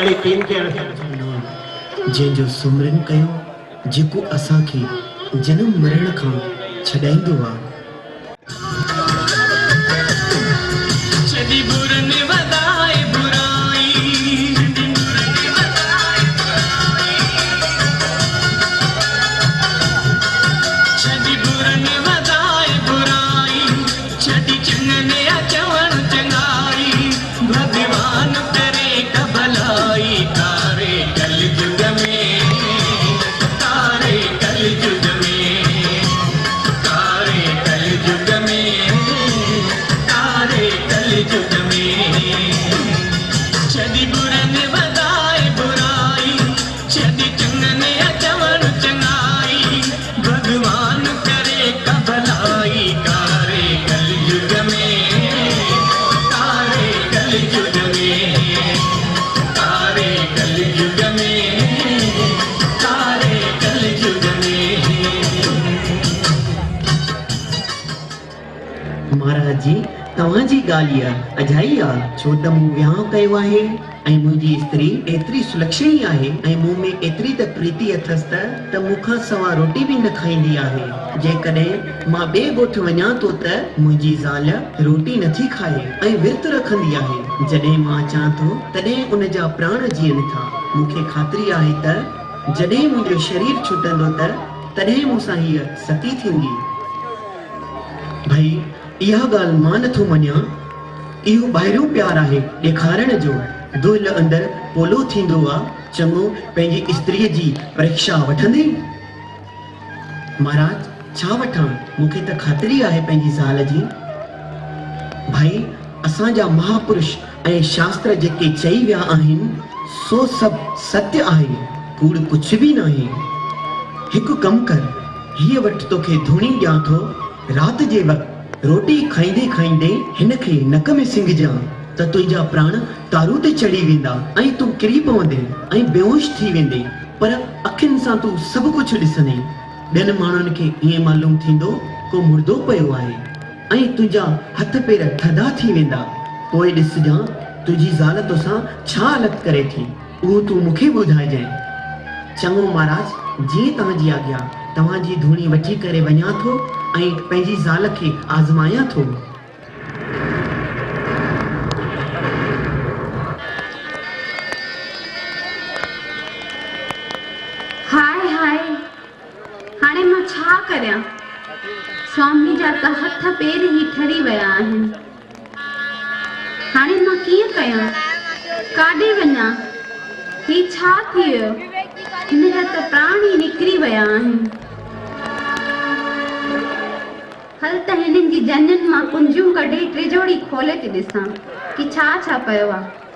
अरे केन के जंहिंजो सुमरन कयो जेको असांखे जन्म मरण खां छॾाईंदो आहे। महाराज जी तव्हांजी ॻाल्हि अजाई आहे, छो त मूं विहांउ कयो आहे ऐं मुंहिंजी स्त्री एतिरी सुलक्षणी आहे ऐं मूं में एतिरी त प्रीति अथसि त मूंखां सवा रोटी बि न खाईंदी आहे। जेकॾहिं मां ॿिए ॻोठ वञां थो त मुंहिंजी ज़ाल रोटी नथी खाए ऐं विर्त रखंदी आहे। जॾहिं मां अचां थो तॾहिं उन जा प्राण जीअनि था। मूंखे ख़ातिरी आहे त जॾहिं मुंहिंजो शरीर छुटंदो त तॾहिं मूंसां हीअ सती थींदी। भाई इहा ॻाल्हि मां नथो मञां, इहो ॿाहिरियों प्यार आहे ॾेखारण जो। दुहिल अंदरि पोलो थींदो आहे, चङो पंहिंजी स्त्रीअ जी परीक्षा वठंदे। महाराज छा वठां, मूंखे त ख़ातिरी आहे पंहिंजी ज़ाल जी। भाई असांजा महापुरुष ऐं शास्त्र जेके चई विया आहिनि सो सभु सत्य आहे, कूड़ कुझु बि न आहे। हिकु कमु कर, हीअ वटि तोखे धूणी ॾियां थो, राति जे वक़्तु रोटी खाईंदे खाईंदे हिनखे नक में सिंघजां त तुंहिंजा प्राण तारू ते चढ़ी वेंदा ऐं तूं किरी पवंदे ऐं बेहोश थी वेंदे, पर अखियुनि सां तूं सभु कुझु ॾिसंदे। ॿियनि माण्हुनि खे ईअं मालूम थींदो को मुर्दो पियो आहे ऐं तुंहिंजा हथ पेर थधा थी वेंदा। पोइ ॾिसजां तुंहिंजी ज़ाल तोसां छा हालत करे थी, उहो तूं मूंखे ॿुधाइजांइ। चङो महाराज, जीअं तव्हांजी आज्ञा। तव्हांजी धूणी वठी करे वञां थो ऐं पंहिंजी ज़ाल खे आज़मायां थो। हाय हाय, हाणे मां छा करियां? स्वामी जा त हथ पेर ई ठरी विया आहिनि। हाणे मां कीअं कयां, काॾे वञां? ही छा थी वियो? हिन जा त प्राण ई निकिरी विया आहिनि। हल त हिननि जी जनियुनि मां कुंजियूं कढी टिजोड़ी खोले थी ॾिसां कि छा छा पियो आहे।